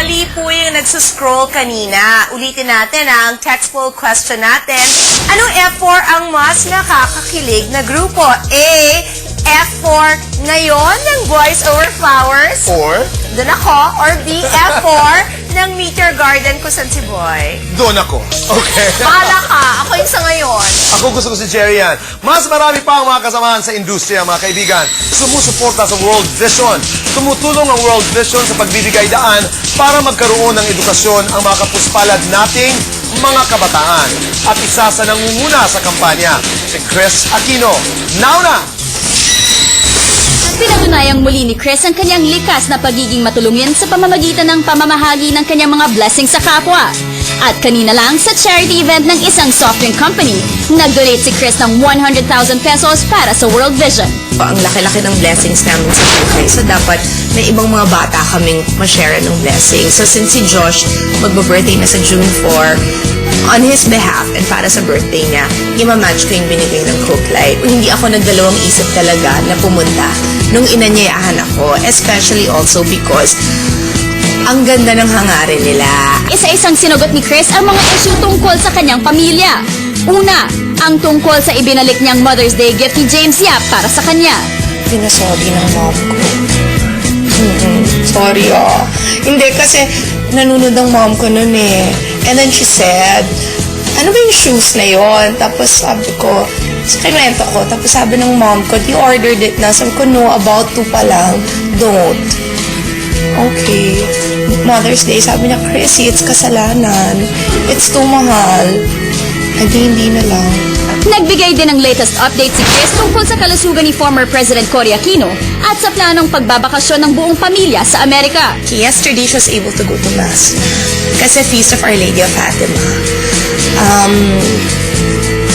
mali po yung nagsuscroll kanina. Ulitin natin ang text poll question natin. Anong F4 ang mas nakakakilig na grupo? A, F4 ngayon ng Boys Over Flowers. Or, Doon ako. Or B, F4 ng Meteor Garden kung saan si Boy. doon ako. Okay. Bahala ka. Ako yung sa ngayon. Ako gusto ko si Jerry yan. Mas marami pa ang mga kasamahan sa industriya, mga kaibigan. Sumusuporta sa World Vision. Tumutulong ang World Vision sa pagbibigay daan para magkaroon ng edukasyon ang mga kapuspalad nating mga kabataan. At isa sa nangunguna sa kampanya, si Chris Aquino. Now na! Pinatunayang muli ni Chris ang kanyang likas na pagiging matulungin sa pamamagitan ng pamamahagi ng kanyang mga blessings sa kapwa. At kanina lang sa charity event ng isang soft drink company, nag-donate si Chris ng 100,000 pesos para sa World Vision. Ang laki-laki ng blessings namin sa buhay. So, dapat may ibang mga bata kaming ma-share ng blessings. So, since si Josh magbo-birthday na sa June 4, on his behalf and para sa birthday niya, ima-match ko yung binigay ng Coke Light. Hindi ako nagdalawang isip talaga na pumunta nung inanyayahan ako, especially also because ang ganda ng hangarin nila. Isa-isang sinagot ni Chris ang mga issue tungkol sa kanyang pamilya. Una, ang tungkol sa ibinalik niyang Mother's Day gift ni James Yap para sa kanya. Pinasorry ng mom ko. Sorry Hindi kasi nanonood ang mom ko nun eh. And then she said, ano ba yung shoes na yon? Tapos sabi ko, kinwento ko. Tapos sabi ng mom ko, you ordered it na. Sabi ko, no, about to pa lang. Don't. Okay. Mother's Day, sabi niya, Chrissy, it's kasalanan. It's too mahal. Hindi na lang. Nagbigay din ng latest update si Chris tungkol sa kalusugan ni former President Cory Aquino at sa planong pagbabakasyon ng buong pamilya sa Amerika. Yesterday, she was able to go to Mass. Kasi Feast of Our Lady of Fatima.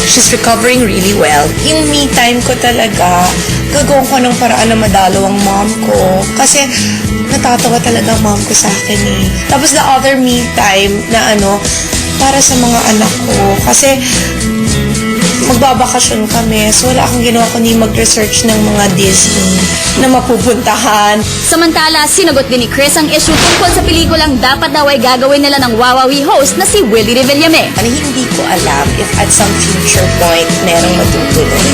She's recovering really well. Yung me time ko talaga, gagawin ko ng paraan na madalo ang mom ko. Kasi natatawa talaga ang mom ko sa akin eh. Tapos the other me time na para sa mga anak ko. Kasi magbabakasyon kami. So wala akong ginawa kundi mag-research ng mga Disney na mapupuntahan. Samantala, sinagot din ni Chris ang issue tungkol sa pelikulang dapat daw ay gagawin nila ng Wawawi host na si Willie Revillame. Hindi ko alam if at some future point merong matutuloy.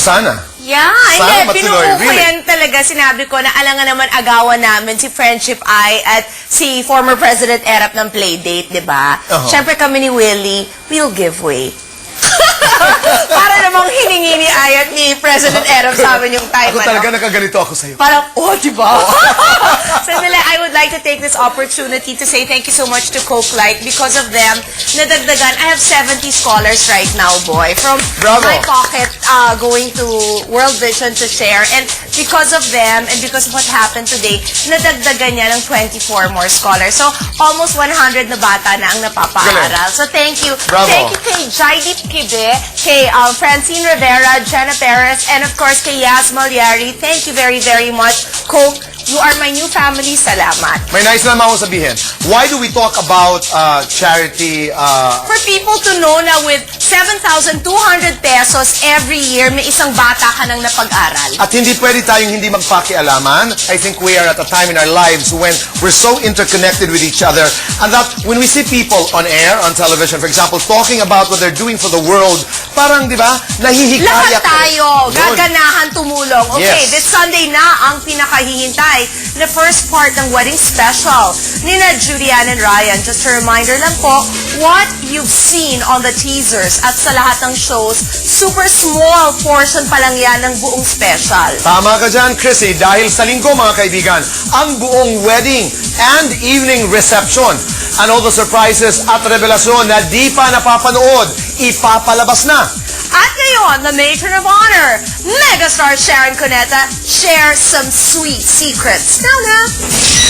Sana. Yeah, Sana hindi. matuloy, Pinuko ko really. yan talaga. Sinabi ko na alangan naman agawan namin si Friendship Eye at si former President Erap ng Playdate, di ba? Siyempre kami ni Willie, we'll give way. Para namang hiningi ni Ay at ni President Erap sa amin yung time. Ako talaga nakaganito ako sa'yo. Parang, di ba? Sandali, I would like to take this opportunity to say thank you so much to Coke Light. Because of them, nadagdagan, I have 70 scholars right now, boy. From Bravo. my pocket going to World Vision to share. And because of them, and because of what happened today, nadagdagan niya ng 24 more scholars. So, almost 100 na bata na ang napapaaral. So, thank you. Bravo. Thank you kay Jaidip Kibe, kay Francine Rivera, Jenna Perez, and of course kay Yas Malyari. Thank you very, very much. Coke, you are my new family. Salamat. May nais lang akong sabihin. Why do we talk about charity? For people to know na with 7,200 pesos every year, may isang bata ka nang napag-aral. At hindi pwede tayong hindi magpakialaman. I think we are at a time in our lives when we're so interconnected with each other and that when we see people on air, on television, for example, talking about what they're doing for the world, parang, di ba, nahihikaya Lahat tayo, Yun. gaganahan tumulong. Okay, Yes. this Sunday na ang pinakahihintay na first part ng wedding special ni na Julian and Ryan. Just a reminder lang po, what you've seen on the teasers at sa lahat ng shows, super small portion pa lang yan ng buong special. Tama ka dyan, Chrissy, dahil sa linggo, mga kaibigan, ang buong wedding and evening reception and all the surprises at revelasyon na di pa napapanood, ipapalabas na. At ngayon, the matron of honor, megastar Sharon Cuneta, share some sweet secrets. Now na!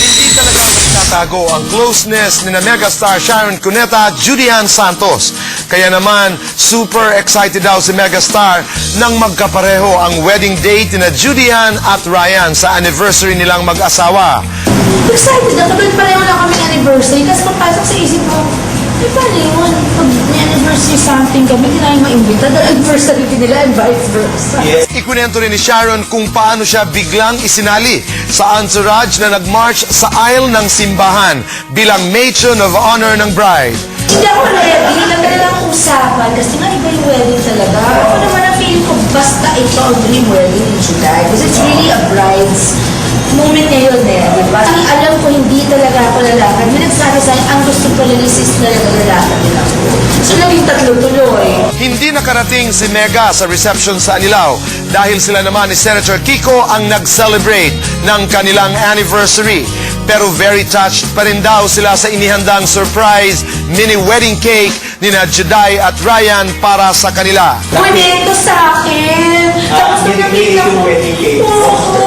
Hindi talaga magtatago ang closeness ni na megastar Sharon Cuneta, Julian Santos. Kaya naman, super excited daw si megastar nang magkapareho ang wedding date ni na Julian at Ryan sa anniversary nilang mag-asawa. Excited na, tuloy pareho lang kami anniversary. Kasi pagpasok sa isip ko, Eh, paano yun? Pag may anniversary something kami, hindi namin maimbita. Dahil anniversary din nila and vice versa. Ikunento rin ni Sharon kung paano siya biglang isinali sa entourage na nag-march sa aisle ng simbahan bilang matron of honor ng bride. Hindi ako ready. Nagkaroon lang ang usapan kasi nga iba yung wedding talaga. Ako naman ang feeling ko basta ito ang dream wedding in July. Because it's really a bride's moment na yun eh. Diba? Ang alam ko hindi talaga ako lalakad. May nagsabi sa akin, ang gusto ko lang is talaga lalakad din ako. So naging tatlo tuloy. Hindi nakarating si Mega sa reception sa Anilao dahil sila naman ni Senator Kiko ang nag-celebrate ng kanilang anniversary. Pero very touched pa rin daw sila sa inihandang surprise mini wedding cake ni na Juday at Ryan para sa kanila. Bonito sa akin. Tapos nakita ko. Oo,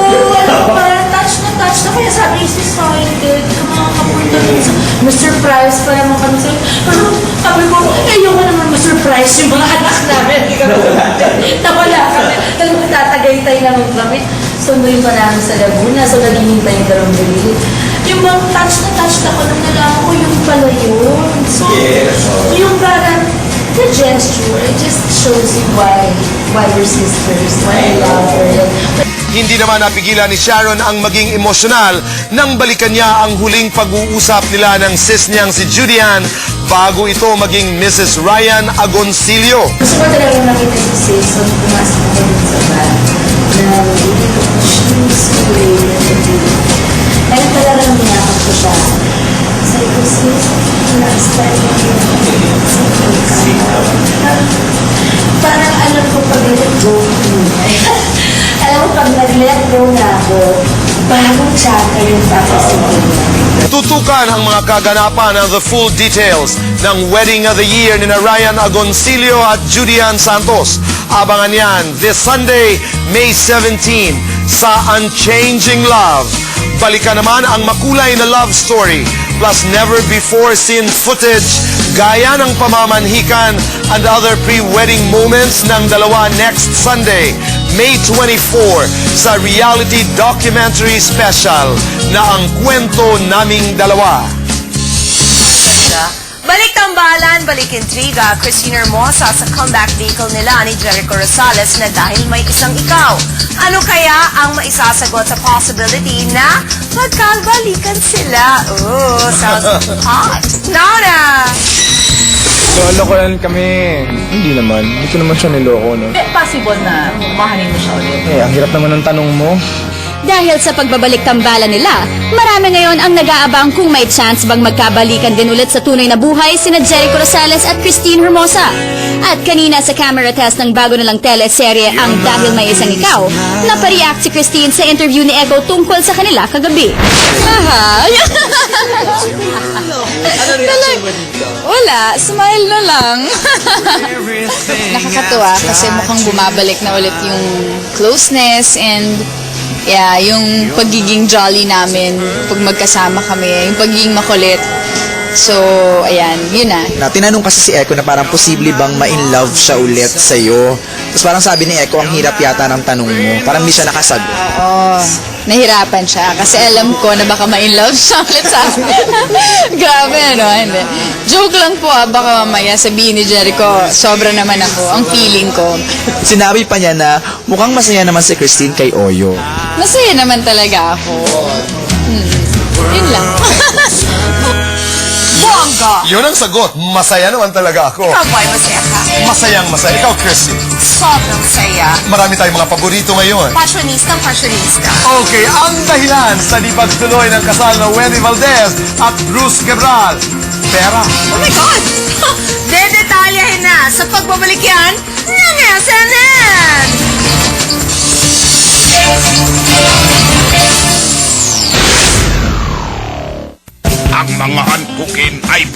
parang touch na. Kaya sabi, is excited. Mga kapunta dun sa na-surprise pa naman kami sa pero sabi ko, yung naman ma-surprise yung mga anak namin. Nawala kami. Talagang tatagaytay naman kami. Sunduin pa namin sa Laguna. So, naghihintay yung dalawang bilili. Yung mga touch ako nung nalaman ko yung pala yun. So, yung parang the gesture, it just shows you why we're sisters, why I love her. Hindi naman napigilan ni Sharon ang maging emosyonal nang balikan niya ang huling pag-uusap nila ng sis niyang si Judian bago ito maging Mrs. Ryan Agoncillo. Gusto ko talagang nakita si sis so pumasok ko din sa van na hindi ko shoes, kaya talagang niyakap ko siya. Sabi ko, sis, na-start mo parang alam ko pag let go alam ko pag nag-let go na ako, bagong chapter yung papasigin. Tutukan ang mga kaganapan ng the full details ng Wedding of the Year ni Ryan Agoncillo at Judian Santos. Abangan yan this Sunday, May 17 sa Unchanging Love. Balikan naman ang makulay na love story plus never-before-seen footage gaya ng pamamanhikan and other pre-wedding moments ng dalawa next Sunday, May 24 sa reality documentary special na Ang Kwento Naming Dalawa. Balik tambalan, balik intriga, Christina Hermosa sa comeback vehicle nila ni Jericho Rosales na Dahil May Isang Ikaw. Ano kaya ang maisasagot sa possibility na magkabalikan sila? Oh, sounds hot. Nona! So, lokohan kami. Hindi naman. Hindi ko naman siya niloko, no? Possible na mahalin mo siya ulit. Eh, ang hirap naman ng tanong mo. Dahil sa pagbabalik tambalan nila, marami ngayon ang nag-aabang kung may chance bang magkabalikan din ulit sa tunay na buhay sina Jericho Rosales at Christine Hermosa. At kanina sa camera test ng bago nilang teleserye ang Dahil May Isang Ikaw, napareact si Christine sa interview ni Ego tungkol sa kanila kagabi. Wala, smile na lang. Nakakatuwa kasi mukhang bumabalik na ulit yung closeness and yung pagiging jolly namin pag magkasama kami, yung pagiging makulit. So, ayan, yun na. Tinanong kasi si Eko na parang posible bang ma-in love siya ulit sa'yo. Tapos parang sabi ni Eko, ang hirap yata ng tanong mo. Parang hindi siya nakasagot. Oo, nahirapan siya kasi alam ko na baka ma-in love siya ulit sa akin. Grabe, ano? Hindi. Joke lang po, baka mamaya sabihin ni Jericho, sobra naman ako, ang feeling ko. Sinabi pa niya na mukhang masaya naman si Christine kay Oyo. Masaya naman talaga ako. Yun lang. Bongga! Yun ang sagot. Masaya naman talaga ako. Ikaw boy, masaya ka? Masayang masaya. Ikaw, Chrissy. Sobrang saya. Marami tayong mga paborito ngayon. Fashionista. Okay, ang dahilan sa di pagtuloy ng kasal na Wendy Valdez at Bruce Cabral. Pera. Oh my God! Dedetalyahin na sa pagbabalik yan ng SNN!